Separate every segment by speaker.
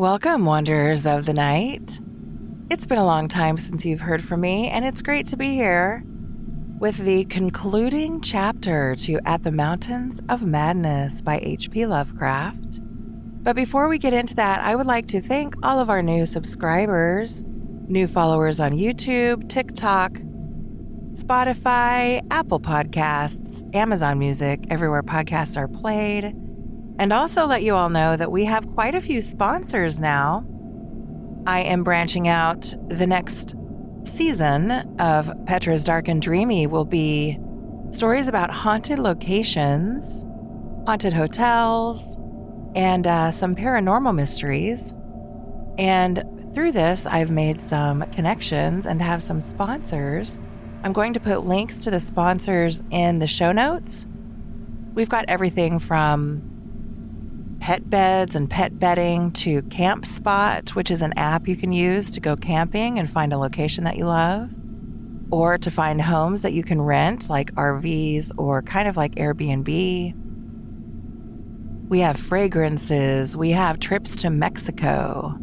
Speaker 1: Welcome, wanderers of the night. It's been a long time since you've heard from me, and it's great to be here with the concluding chapter to At the Mountains of Madness by H.P. Lovecraft. But before we get into that, I would like to thank all of our new subscribers, new followers on YouTube, TikTok, Spotify, Apple Podcasts, Amazon Music, everywhere podcasts are played. And also let you all know that we have quite a few sponsors now. I am branching out. The next season of Petra's Dark and Dreamy will be stories about haunted locations, haunted hotels, and some paranormal mysteries. And through this, I've made some connections and have some sponsors. I'm going to put links to the sponsors in the show notes. We've got everything from pet beds and pet bedding to Campspot, which is an app you can use to go camping and find a location that you love, or to find homes that you can rent, like RVs or kind of like Airbnb. We have fragrances. We have trips to Mexico.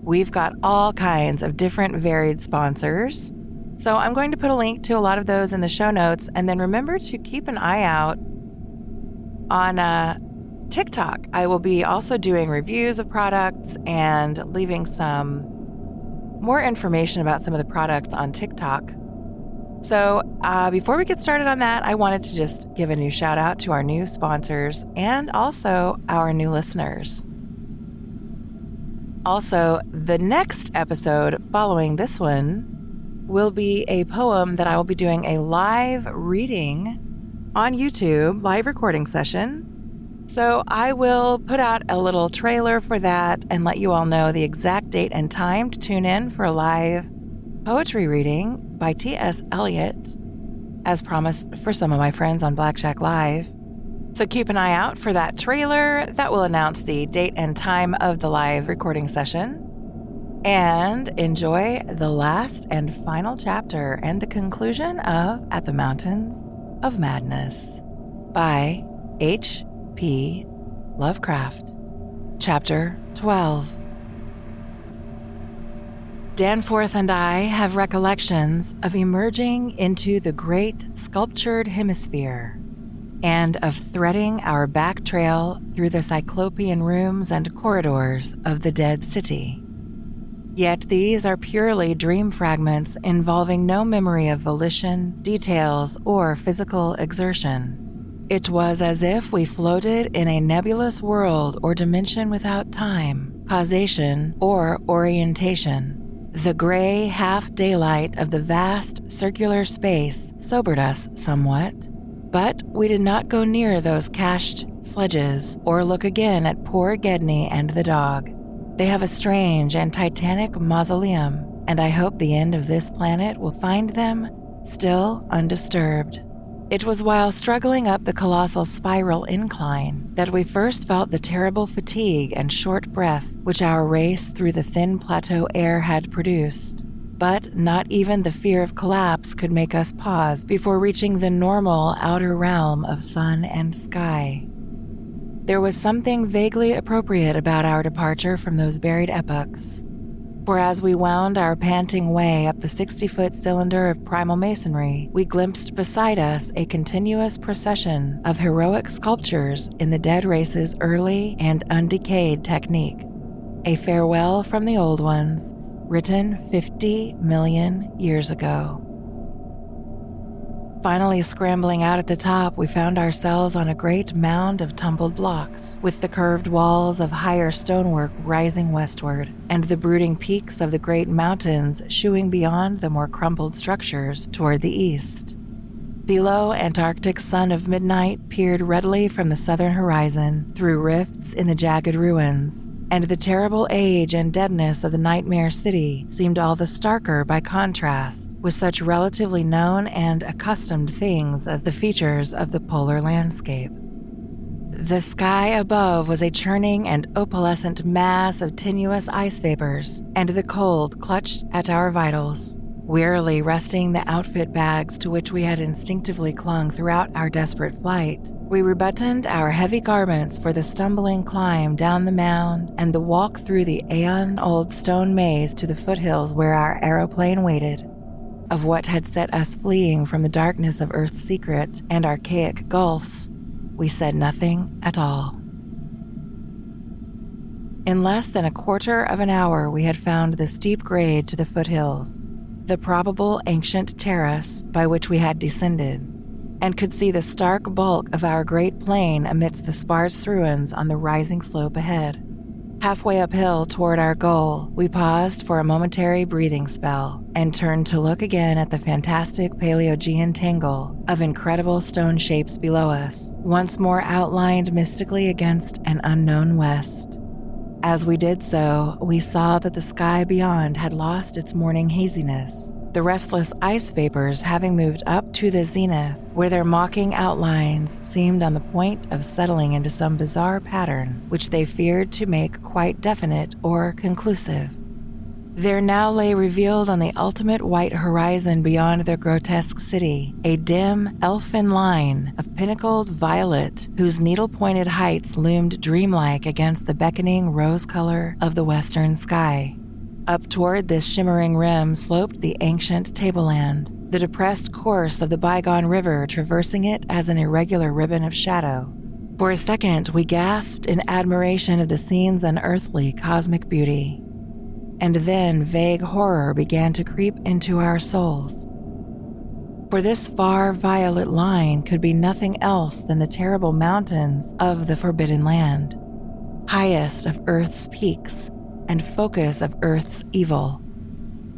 Speaker 1: We've got all kinds of different varied sponsors. So I'm going to put a link to a lot of those in the show notes. And then remember to keep an eye out on TikTok. I will be also doing reviews of products and leaving some more information about some of the products on TikTok. So before we get started on that, I wanted to just give a new shout out to our new sponsors and also our new listeners. Also, the next episode following this one will be a poem that I will be doing a live reading on YouTube, live recording session. So I will put out a little trailer for that and let you all know the exact date and time to tune in for a live poetry reading by T.S. Eliot, as promised for some of my friends on Blackjack Live. So keep an eye out for that trailer. That will announce the date and time of the live recording session. And enjoy the last and final chapter and the conclusion of At the Mountains of Madness by H.P. Lovecraft. Chapter 12. Danforth and I have recollections of emerging into the great sculptured hemisphere and of threading our back trail through the cyclopean rooms and corridors of the dead city. Yet these are purely dream fragments involving no memory of volition, details, or physical exertion. It was as if we floated in a nebulous world or dimension without time, causation, or orientation. The gray half-daylight of the vast circular space sobered us somewhat, but we did not go near those cached sledges or look again at poor Gedney and the dog. They have a strange and titanic mausoleum, and I hope the end of this planet will find them still undisturbed. It was while struggling up the colossal spiral incline that we first felt the terrible fatigue and short breath which our race through the thin plateau air had produced. But not even the fear of collapse could make us pause before reaching the normal outer realm of sun and sky. There was something vaguely appropriate about our departure from those buried epochs. For as we wound our panting way up the 60-foot cylinder of primal masonry, we glimpsed beside us a continuous procession of heroic sculptures in the dead race's early and undecayed technique. A farewell from the old ones, written 50 million years ago. Finally scrambling out at the top, we found ourselves on a great mound of tumbled blocks, with the curved walls of higher stonework rising westward, and the brooding peaks of the great mountains shooing beyond the more crumbled structures toward the east. The low Antarctic sun of midnight peered readily from the southern horizon through rifts in the jagged ruins, and the terrible age and deadness of the nightmare city seemed all the starker by contrast with such relatively known and accustomed things as the features of the polar landscape. The sky above was a churning and opalescent mass of tenuous ice vapors, and the cold clutched at our vitals, wearily resting the outfit bags to which we had instinctively clung throughout our desperate flight. We rebuttoned our heavy garments for the stumbling climb down the mound and the walk through the aeon-old stone maze to the foothills where our aeroplane waited. Of what had set us fleeing from the darkness of Earth's secret and archaic gulfs, we said nothing at all. In less than a quarter of an hour, we had found the steep grade to the foothills, the probable ancient terrace by which we had descended, and could see the stark bulk of our great plain amidst the sparse ruins on the rising slope ahead. Halfway uphill toward our goal, we paused for a momentary breathing spell and turned to look again at the fantastic Paleogean tangle of incredible stone shapes below us, once more outlined mystically against an unknown west. As we did so, we saw that the sky beyond had lost its morning haziness, the restless ice vapors having moved up to the zenith, where their mocking outlines seemed on the point of settling into some bizarre pattern which they feared to make quite definite or conclusive. There now lay revealed on the ultimate white horizon beyond their grotesque city a dim, elfin line of pinnacled violet whose needle-pointed heights loomed dreamlike against the beckoning rose color of the western sky. Up toward this shimmering rim sloped the ancient tableland, the depressed course of the bygone river traversing it as an irregular ribbon of shadow. For a second, we gasped in admiration of the scene's unearthly cosmic beauty. And then vague horror began to creep into our souls. For this far violet line could be nothing else than the terrible mountains of the Forbidden Land, highest of Earth's peaks and focus of Earth's evil,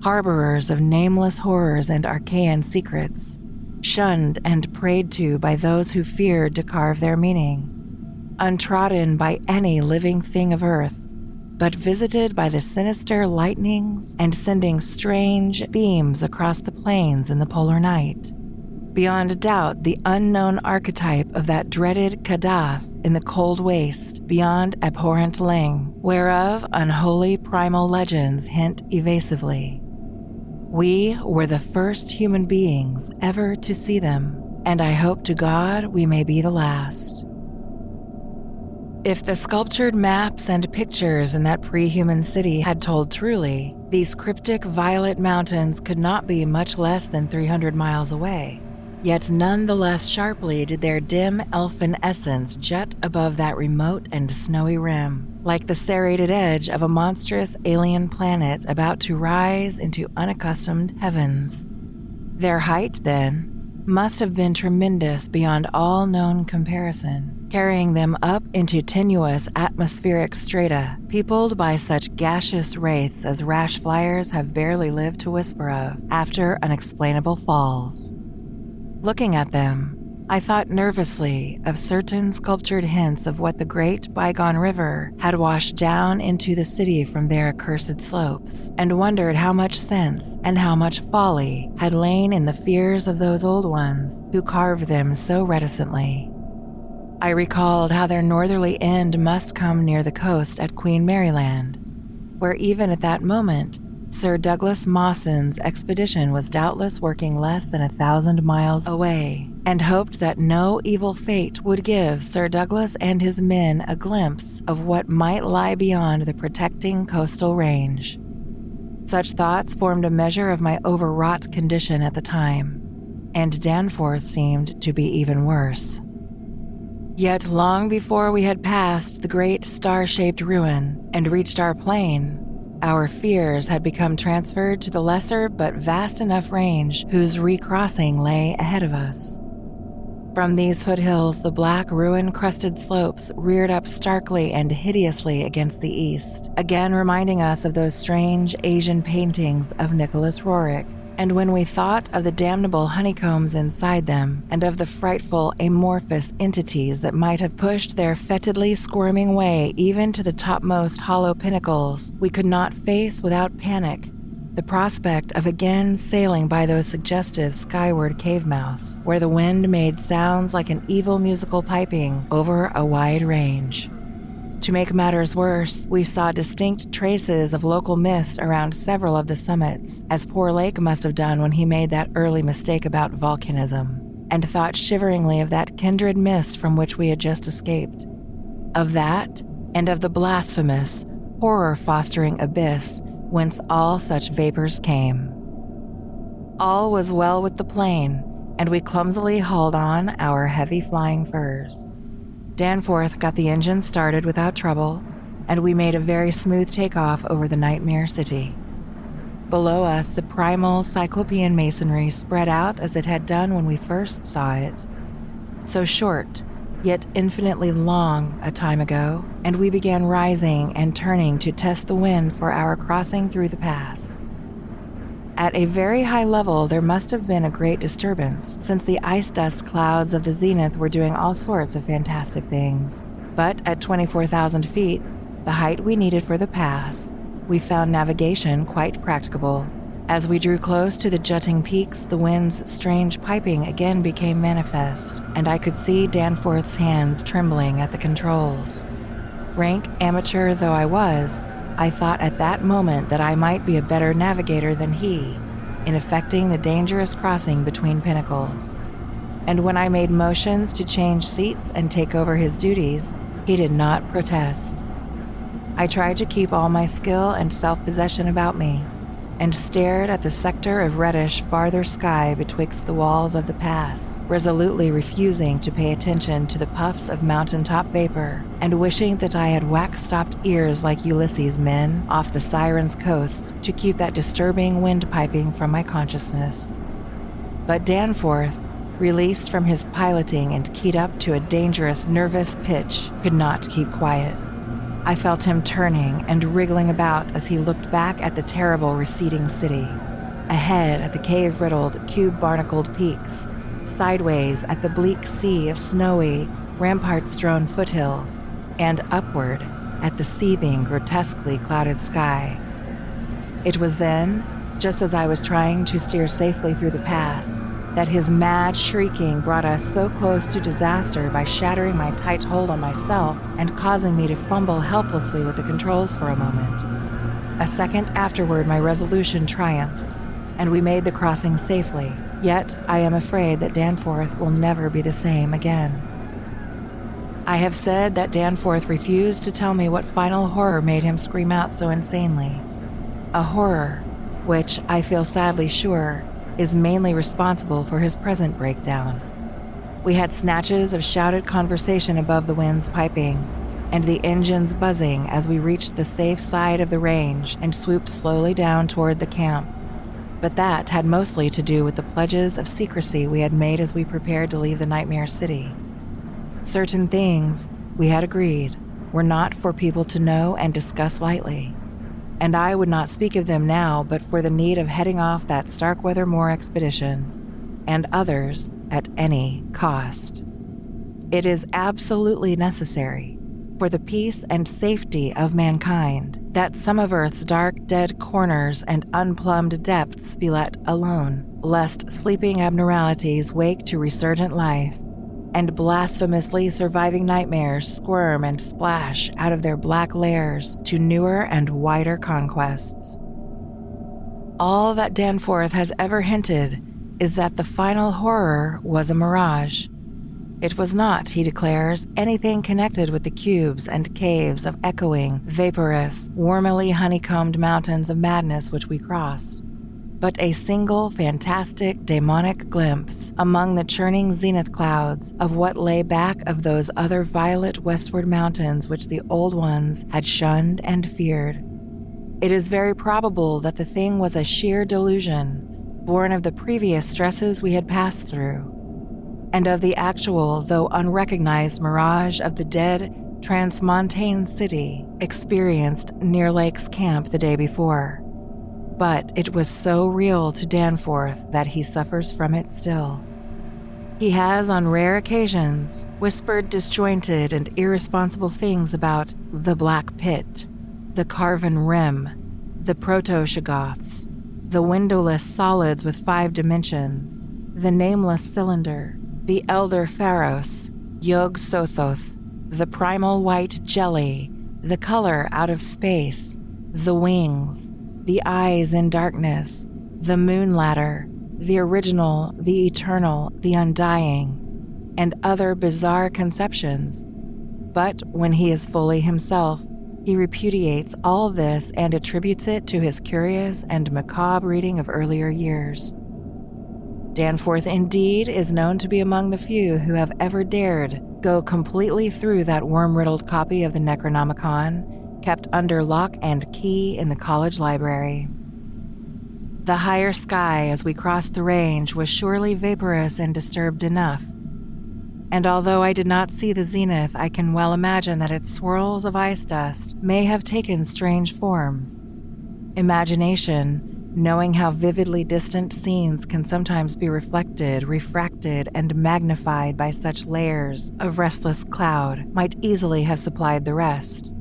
Speaker 1: harborers of nameless horrors and arcane secrets, shunned and prayed to by those who feared to carve their meaning, untrodden by any living thing of Earth, but visited by the sinister lightnings and sending strange beams across the plains in the polar night. Beyond doubt, the unknown archetype of that dreaded Kadath in the cold waste beyond abhorrent Ling, whereof unholy primal legends hint evasively. We were the first human beings ever to see them, and I hope to God we may be the last. If the sculptured maps and pictures in that pre-human city had told truly, these cryptic violet mountains could not be much less than 300 miles away. Yet none the less sharply did their dim elfin essence jut above that remote and snowy rim, like the serrated edge of a monstrous alien planet about to rise into unaccustomed heavens. Their height, then, must have been tremendous beyond all known comparison, carrying them up into tenuous atmospheric strata, peopled by such gaseous wraiths as rash flyers have barely lived to whisper of after unexplainable falls. Looking at them, I thought nervously of certain sculptured hints of what the great bygone river had washed down into the city from their accursed slopes, and wondered how much sense and how much folly had lain in the fears of those old ones who carved them so reticently. I recalled how their northerly end must come near the coast at Queen Maryland, where even at that moment, Sir Douglas Mawson's expedition was doubtless working less than 1,000 miles away, and hoped that no evil fate would give Sir Douglas and his men a glimpse of what might lie beyond the protecting coastal range. Such thoughts formed a measure of my overwrought condition at the time, and Danforth seemed to be even worse. Yet long before we had passed the great star-shaped ruin and reached our plain, our fears had become transferred to the lesser but vast enough range whose recrossing lay ahead of us. From these foothills, the black ruin-crusted slopes reared up starkly and hideously against the east, again reminding us of those strange Asian paintings of Nicholas Roerich. And when we thought of the damnable honeycombs inside them, and of the frightful amorphous entities that might have pushed their fetidly squirming way even to the topmost hollow pinnacles, we could not face without panic the prospect of again sailing by those suggestive skyward cave mouths, where the wind made sounds like an evil musical piping over a wide range. To make matters worse, we saw distinct traces of local mist around several of the summits, as poor Lake must have done when he made that early mistake about volcanism, and thought shiveringly of that kindred mist from which we had just escaped. Of that, and of the blasphemous, horror-fostering abyss whence all such vapors came. All was well with the plane, and we clumsily hauled on our heavy flying furs. Danforth got the engine started without trouble, and we made a very smooth takeoff over the nightmare city. Below us, the primal cyclopean masonry spread out as it had done when we first saw it. So short, yet infinitely long a time ago, and we began rising and turning to test the wind for our crossing through the pass. At a very high level, there must have been a great disturbance, since the ice dust clouds of the zenith were doing all sorts of fantastic things. But at 24,000 feet, the height we needed for the pass, we found navigation quite practicable. As we drew close to the jutting peaks, the wind's strange piping again became manifest, and I could see Danforth's hands trembling at the controls. Rank amateur though I was, I thought at that moment that I might be a better navigator than he in effecting the dangerous crossing between pinnacles. And when I made motions to change seats and take over his duties, he did not protest. I tried to keep all my skill and self-possession about me, and stared at the sector of reddish farther sky betwixt the walls of the pass, resolutely refusing to pay attention to the puffs of mountaintop vapor, and wishing that I had wax-stopped ears like Ulysses' men off the Siren's coast to keep that disturbing wind piping from my consciousness. But Danforth, released from his piloting and keyed up to a dangerous, nervous pitch, could not keep quiet. I felt him turning and wriggling about as he looked back at the terrible receding city, ahead at the cave-riddled, cube-barnacled peaks, sideways at the bleak sea of snowy, rampart-strewn foothills, and upward at the seething, grotesquely clouded sky. It was then, just as I was trying to steer safely through the pass, that his mad shrieking brought us so close to disaster by shattering my tight hold on myself and causing me to fumble helplessly with the controls for a moment. A second afterward, my resolution triumphed, and we made the crossing safely, yet I am afraid that Danforth will never be the same again. I have said that Danforth refused to tell me what final horror made him scream out so insanely. A horror which, I feel sadly sure, is mainly responsible for his present breakdown. We had snatches of shouted conversation above the wind's piping, and the engines buzzing as we reached the safe side of the range and swooped slowly down toward the camp. But that had mostly to do with the pledges of secrecy we had made as we prepared to leave the nightmare city. Certain things, we had agreed, were not for people to know and discuss lightly, and I would not speak of them now but for the need of heading off that Starkweather Moor expedition, and others at any cost. It is absolutely necessary, for the peace and safety of mankind, that some of Earth's dark, dead corners and unplumbed depths be let alone, lest sleeping abnormalities wake to resurgent life, and blasphemously surviving nightmares squirm and splash out of their black lairs to newer and wider conquests. All that Danforth has ever hinted is that the final horror was a mirage. It was not, he declares, anything connected with the cubes and caves of echoing, vaporous, warmily honeycombed mountains of madness which we crossed, but a single fantastic demonic glimpse among the churning zenith clouds of what lay back of those other violet westward mountains which the old ones had shunned and feared. It is very probable that the thing was a sheer delusion, born of the previous stresses we had passed through, and of the actual, though unrecognized, mirage of the dead transmontane city experienced near Lake's camp the day before. But it was so real to Danforth that he suffers from it still. He has, on rare occasions, whispered disjointed and irresponsible things about the Black Pit, the Carven Rim, the Proto-Shoggoths, the windowless solids with 5 dimensions, the nameless cylinder, the Elder Pharos, Yog-Sothoth, the primal white jelly, the color out of space, the wings, the eyes in darkness, the moon ladder, the original, the eternal, the undying, and other bizarre conceptions. But when he is fully himself, he repudiates all of this and attributes it to his curious and macabre reading of earlier years. Danforth indeed is known to be among the few who have ever dared go completely through that worm-riddled copy of the Necronomicon kept under lock and key in the college library. The higher sky as we crossed the range was surely vaporous and disturbed enough. And although I did not see the zenith, I can well imagine that its swirls of ice dust may have taken strange forms. Imagination, knowing how vividly distant scenes can sometimes be reflected, refracted, and magnified by such layers of restless cloud, might easily have supplied the rest.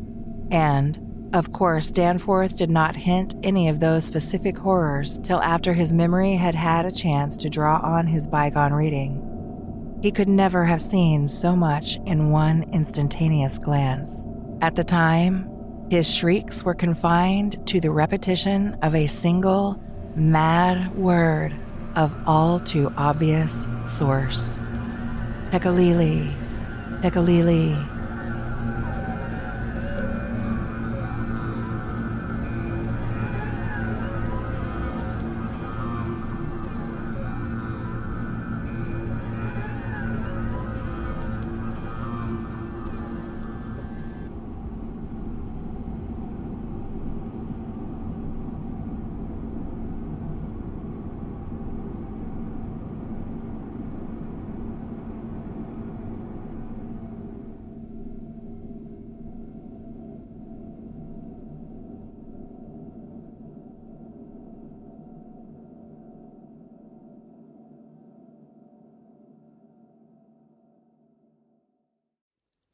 Speaker 1: And, of course, Danforth did not hint any of those specific horrors till after his memory had had a chance to draw on his bygone reading. He could never have seen so much in one instantaneous glance. At the time, his shrieks were confined to the repetition of a single, mad word of all too obvious source. Pekalili, Pekalili.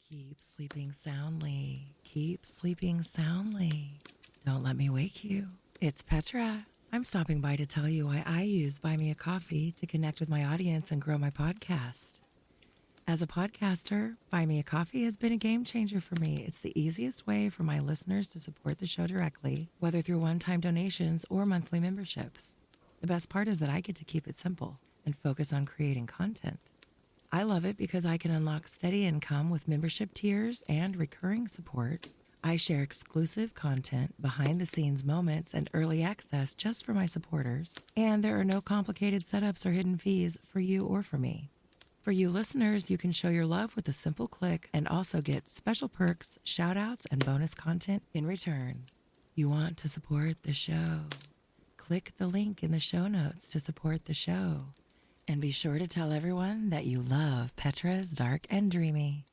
Speaker 1: Keep sleeping soundly. Keep sleeping soundly. Don't let me wake you. It's Petra. I'm stopping by to tell you why I use Buy Me a Coffee to connect with my audience and grow my podcast. As a podcaster, Buy Me a Coffee has been a game changer for me. It's the easiest way for my listeners to support the show directly, whether through one-time donations or monthly memberships. The best part is that I get to keep it simple and focus on creating content. I love it because I can unlock steady income with membership tiers and recurring support. I share exclusive content, behind-the-scenes moments, and early access just for my supporters. And there are no complicated setups or hidden fees for you or for me. For you listeners, you can show your love with a simple click and also get special perks, shout-outs, and bonus content in return. You want to support the show? Click the link in the show notes to support the show. And be sure to tell everyone that you love Petra's Dark and Dreamy.